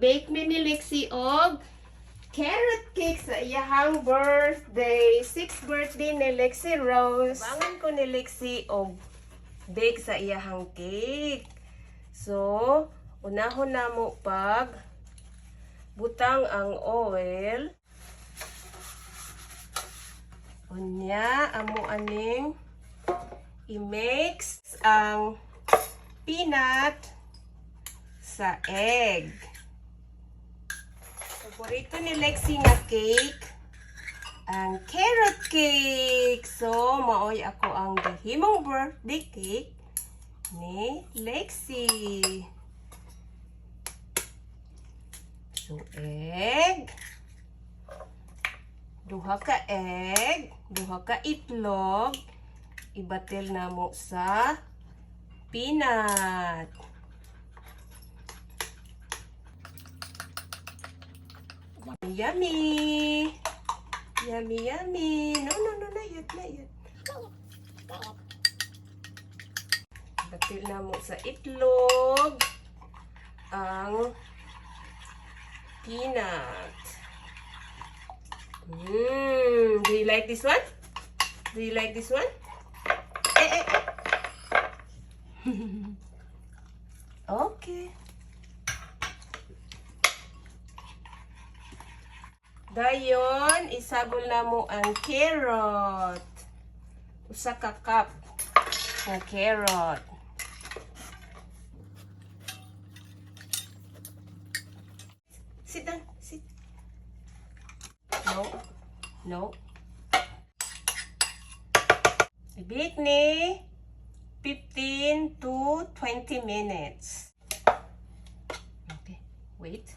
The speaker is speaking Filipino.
Mag-bake mi ni Lexi og carrot cake sa iyahang birthday. 6th birthday ni Lexi Rose. Bangon ko ni Lexi og bake sa iyahang cake. So, unahon na mo pag butang ang oil. Unya, amo aning i-mix ang peanut sa egg. Paborito ni Lexi nga cake, ang carrot cake. So, maoy ako ang gahimong birthday cake ni Lexi. So, egg. Duha ka egg, duha ka itlog. Ibatil na mo sa peanut. Yummy! Yummy, yummy! No, not yet, not yet. Ibatil na mo sa itlog ang peanut. Do you like this one? Do you like this one? Okay. Dayon, isabol na mo ang carrot. Usa ka cup ng carrot. Sit down, sit. No. I-bake ni 15 to 20 minutes. Okay, wait.